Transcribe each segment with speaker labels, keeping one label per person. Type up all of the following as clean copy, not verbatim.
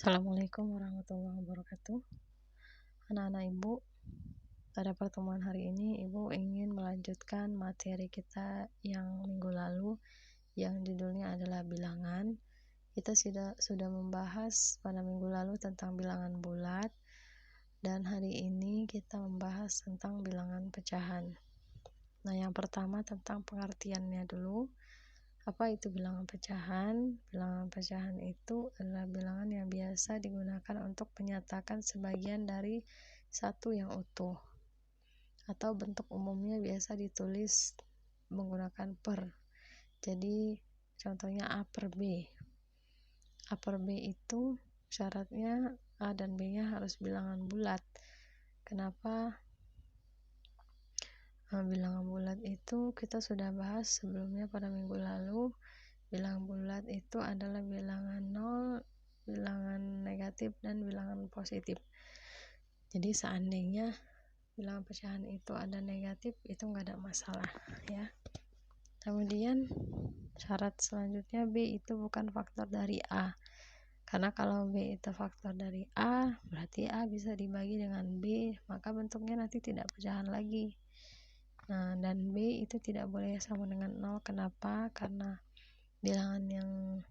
Speaker 1: Assalamualaikum warahmatullahi wabarakatuh. Anak-anak Ibu, pada pertemuan hari ini Ibu ingin melanjutkan materi kita yang minggu lalu yang judulnya adalah bilangan. Kita sudah membahas pada minggu lalu tentang bilangan bulat, dan hari ini kita membahas tentang bilangan pecahan. Nah, yang pertama tentang pengertiannya dulu. Apa itu bilangan pecahan? Bilangan pecahan itu adalah bilangan yang biasa digunakan untuk menyatakan sebagian dari satu yang utuh, atau bentuk umumnya biasa ditulis menggunakan per. Jadi contohnya A per B. A per B itu syaratnya A dan B nya harus bilangan bulat. Kenapa? Bilangan bulat itu kita sudah bahas sebelumnya pada minggu lalu. Bilangan bulat itu adalah bilangan 0, bilangan negatif, dan bilangan positif. Jadi seandainya bilangan pecahan itu ada negatif, itu nggak ada masalah ya. Kemudian syarat selanjutnya B itu bukan faktor dari A. Karena kalau B itu faktor dari A, berarti A bisa dibagi dengan B, maka bentuknya nanti tidak pecahan lagi. Nah, dan B itu tidak boleh sama dengan 0. Kenapa? Karena bilangan yang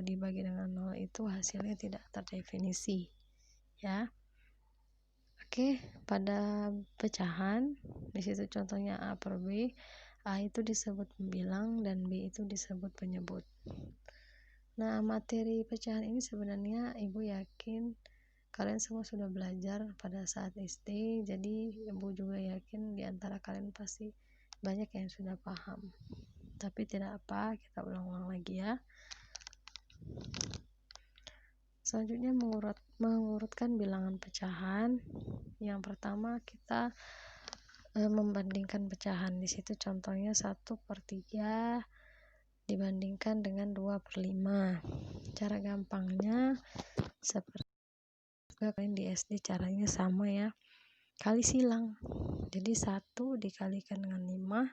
Speaker 1: dibagi dengan 0 itu hasilnya tidak terdefinisi ya. Oke, pada pecahan di situ contohnya A per B, A itu disebut pembilang dan B itu disebut penyebut. Nah, materi pecahan ini sebenarnya Ibu yakin kalian semua sudah belajar pada saat SD, jadi Ibu juga yakin di antara kalian pasti banyak yang sudah paham. Tapi tidak apa, kita ulang-ulang lagi ya. Selanjutnya mengurutkan bilangan pecahan. Yang pertama kita membandingkan pecahan. Di situ contohnya 1/3 dibandingkan dengan 2/5. Cara gampangnya seperti kalian di SD caranya sama ya, kali silang. Jadi 1 dikalikan dengan 5,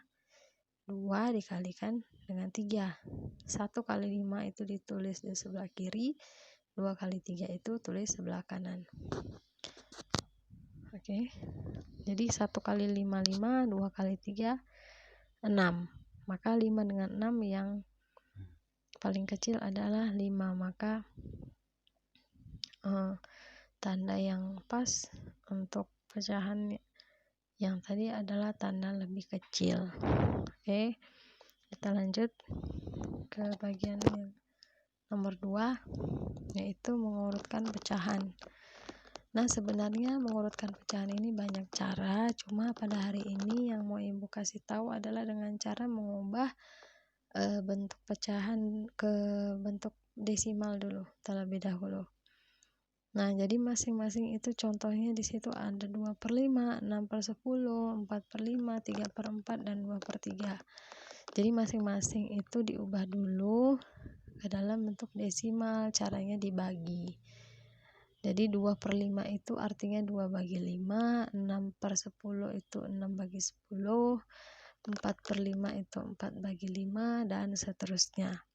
Speaker 1: 2 dikalikan dengan 3. 1 kali 5 itu ditulis di sebelah kiri, 2 kali 3 itu tulis sebelah kanan. Oke, jadi 1 kali 5, 5, 2 kali 3, 6. Maka 5 dengan 6 yang paling kecil adalah 5, maka tanda yang pas untuk pecahan yang tadi adalah tanda lebih kecil. Oke, kita lanjut ke bagian yang nomor 2, yaitu mengurutkan pecahan. Nah, sebenarnya mengurutkan pecahan ini banyak cara, cuma pada hari ini yang mau Ibu kasih tahu adalah dengan cara mengubah bentuk pecahan ke bentuk desimal dulu terlebih dahulu. Nah, jadi masing-masing itu contohnya di situ ada 2/5, 6/10, 4/5, 3/4, dan 2/3. Jadi masing-masing itu diubah dulu ke dalam bentuk desimal, caranya dibagi. Jadi 2/5 itu artinya 2 bagi 5, 6/10 itu 6 bagi 10, 4/5 itu 4 bagi 5, dan seterusnya.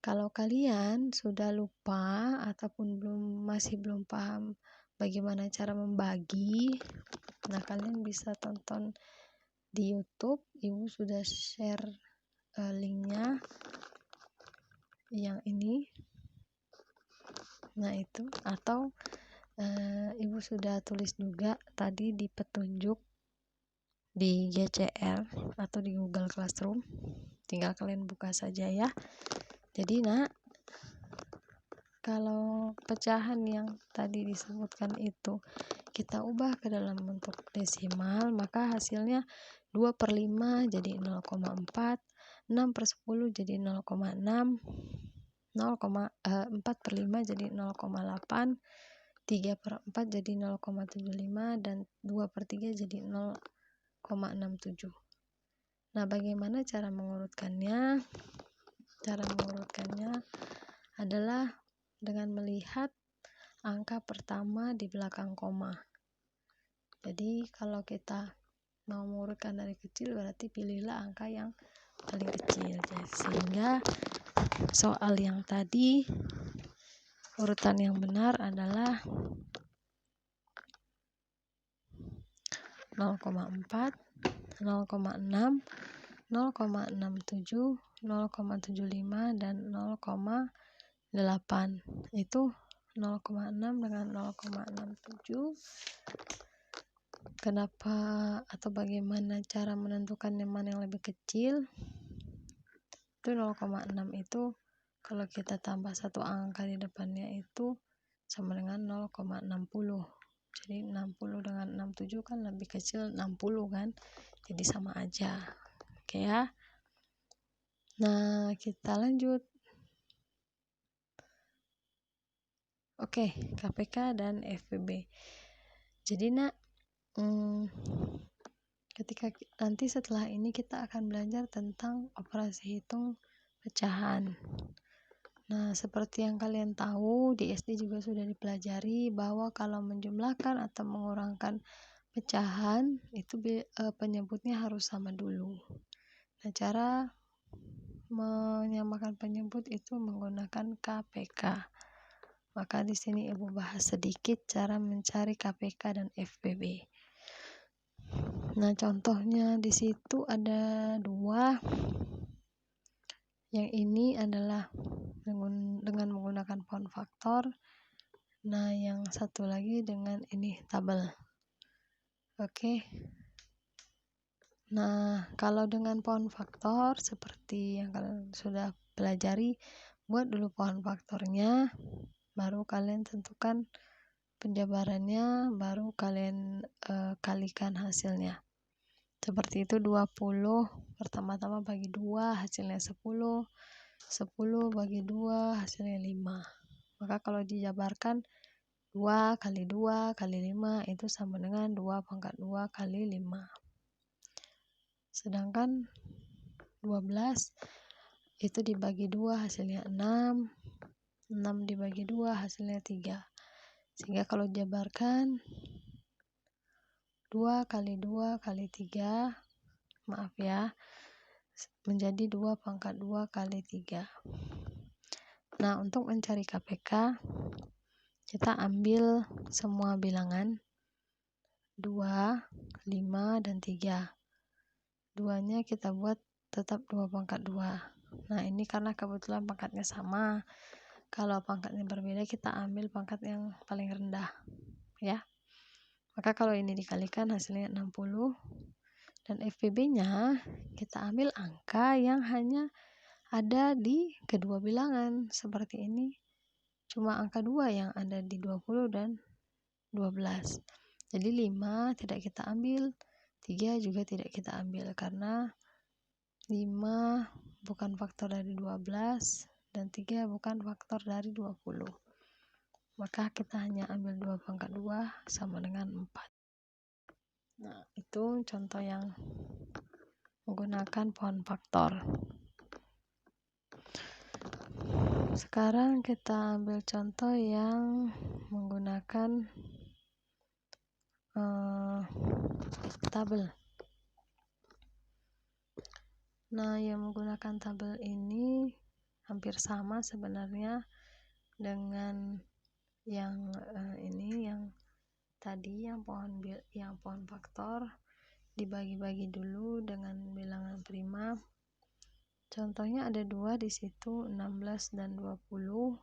Speaker 1: Kalau kalian sudah lupa ataupun masih belum paham bagaimana cara membagi, nah kalian bisa tonton di YouTube. Ibu sudah share linknya yang ini. Nah, itu atau Ibu sudah tulis juga tadi di petunjuk di GCR atau di Google Classroom. Tinggal kalian buka saja ya. Jadi kalau pecahan yang tadi disebutkan itu kita ubah ke dalam bentuk desimal, maka hasilnya 2/5 jadi 0,4, 6/10 jadi 0,6, 4/5 jadi 0,8, 3/4 jadi 0,75, dan 2/3 jadi 0,67. Nah, bagaimana cara mengurutkannya? Cara mengurutkannya adalah dengan melihat angka pertama di belakang koma. Jadi kalau kita mau mengurutkan dari kecil, berarti pilihlah angka yang paling kecil. Sehingga soal yang tadi urutan yang benar adalah 0,4, 0,6, 0,67, 0,75, dan 0,8. Itu 0,6 dengan 0,67. Kenapa atau bagaimana cara menentukan yang mana yang lebih kecil? Itu 0,6 itu kalau kita tambah satu angka di depannya itu sama dengan 0,60. Jadi 60 dengan 67 kan lebih kecil 60 kan, jadi sama aja. Oke ya. Nah, kita lanjut. Oke, KPK dan FPB. Jadi ketika nanti setelah ini kita akan belajar tentang operasi hitung pecahan. Nah, seperti yang kalian tahu, di SD juga sudah dipelajari bahwa kalau menjumlahkan atau mengurangkan pecahan, itu penyebutnya harus sama dulu. Nah, cara menyamakan penyebut itu menggunakan KPK. Maka di sini Ibu bahas sedikit cara mencari KPK dan FPB. Nah, contohnya di situ ada dua. Yang ini adalah dengan menggunakan pound faktor. Nah, yang satu lagi dengan ini tabel. Oke. Nah, kalau dengan pound faktor seperti yang kalian sudah pelajari, buat dulu pound faktornya, baru kalian tentukan penjabarannya, baru kalian kalikan hasilnya. Seperti itu 20 pertama-tama bagi 2 hasilnya 10, 10 bagi 2 hasilnya 5. Maka kalau dijabarkan 2 kali 2 kali 5 itu sama dengan 2 pangkat 2 kali 5. Sedangkan 12 itu dibagi 2 hasilnya 6, 6 dibagi 2 hasilnya 3. Sehingga kalau dijabarkan 2 kali 2 kali 3, maaf ya, menjadi 2 pangkat 2 kali 3. Nah, untuk mencari KPK, kita ambil semua bilangan 2, 5, dan 3. Duanya kita buat tetap 2 pangkat 2. Nah, ini karena kebetulan pangkatnya sama. Kalau pangkatnya berbeda, kita ambil pangkat yang paling rendah. Ya. Maka kalau ini dikalikan hasilnya 60. Dan FPB-nya kita ambil angka yang hanya ada di kedua bilangan. Seperti ini. Cuma angka 2 yang ada di 20 dan 12. Jadi 5 tidak kita ambil, 3 juga tidak kita ambil karena 5 bukan faktor dari 12 dan 3 bukan faktor dari 20. Maka kita hanya ambil 2 pangkat 2 sama dengan 4. Nah, itu contoh yang menggunakan pound faktor. Sekarang kita ambil contoh yang menggunakan tabel. Nah, yang menggunakan tabel ini hampir sama sebenarnya dengan yang ini, yang tadi yang pound faktor dibagi-bagi dulu dengan bilangan prima. Contohnya ada 2 di situ, 16 dan 20.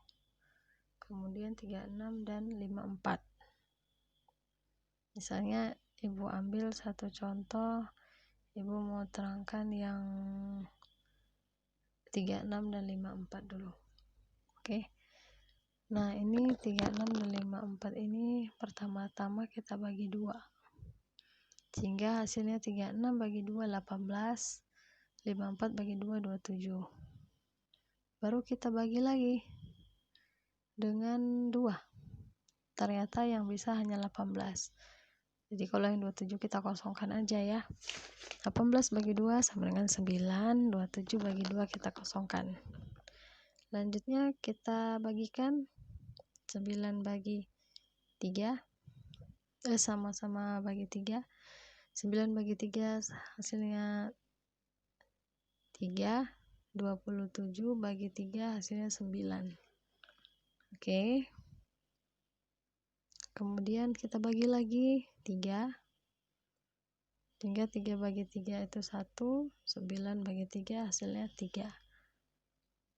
Speaker 1: Kemudian 36 dan 54. Misalnya Ibu ambil satu contoh, Ibu mau terangkan yang 36 dan 54 dulu. Oke. Nah, ini 36 dan 54 ini pertama-tama kita bagi 2. Sehingga hasilnya 36 bagi 2 18, 54 bagi 2 27. Baru kita bagi lagi dengan 2. Ternyata yang bisa hanya 18. Jadi kalau yang 27 kita kosongkan aja ya. 18 bagi 2 sama dengan 9, 27 bagi 2 kita kosongkan. Lanjutnya kita bagikan 9 bagi 3, sama-sama bagi 3. 9 bagi 3 hasilnya 3, 27 bagi 3 hasilnya 9. Oke. Kemudian kita bagi lagi 3. 3 bagi 3 itu 1, 9 bagi 3 hasilnya 3.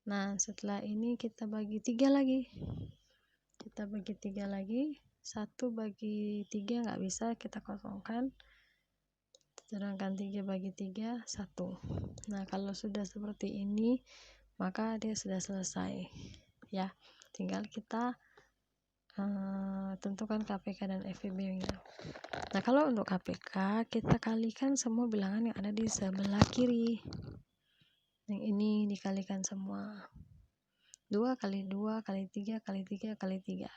Speaker 1: Nah, setelah ini kita bagi 3 lagi. Kita bagi 3 lagi. 1 bagi 3 nggak bisa, kita kosongkan. Sedangkan 3 bagi 3, 1. Nah, kalau sudah seperti ini, maka dia sudah selesai. Ya, tinggal kita tentukan KPK dan FEB-nya. Nah, kalau untuk KPK, kita kalikan semua bilangan yang ada di sebelah kiri. Yang ini dikalikan semua. 2 kali 2 kali 3 kali 3 kali 3.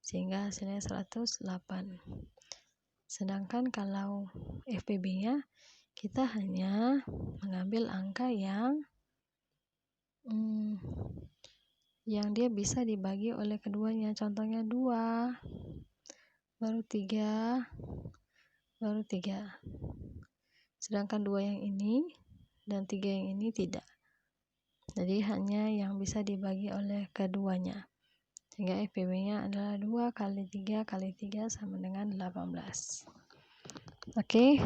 Speaker 1: Sehingga hasilnya 108. Sedangkan kalau FPB-nya, kita hanya mengambil angka yang dia bisa dibagi oleh keduanya. Contohnya 2, baru 3, baru 3. Sedangkan 2 yang ini dan 3 yang ini tidak. Jadi hanya yang bisa dibagi oleh keduanya. Sehingga FPB-nya adalah 2 kali 3 kali 3 sama dengan 18. Oke.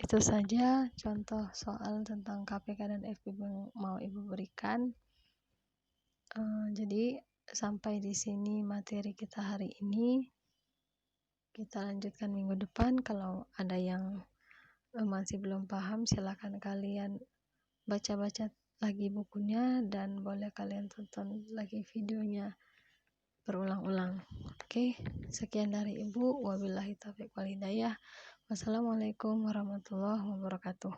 Speaker 1: Itu saja contoh soal tentang KPK dan FPB yang mau Ibu berikan. Jadi sampai di sini materi kita hari ini. Kita lanjutkan minggu depan. Kalau ada yang masih belum paham, silakan kalian baca-baca lagi bukunya dan boleh kalian tonton lagi videonya berulang-ulang. Oke, sekian dari Ibu. Wabillahi taufiq wal hidayah. Wassalamualaikum warahmatullahi wabarakatuh.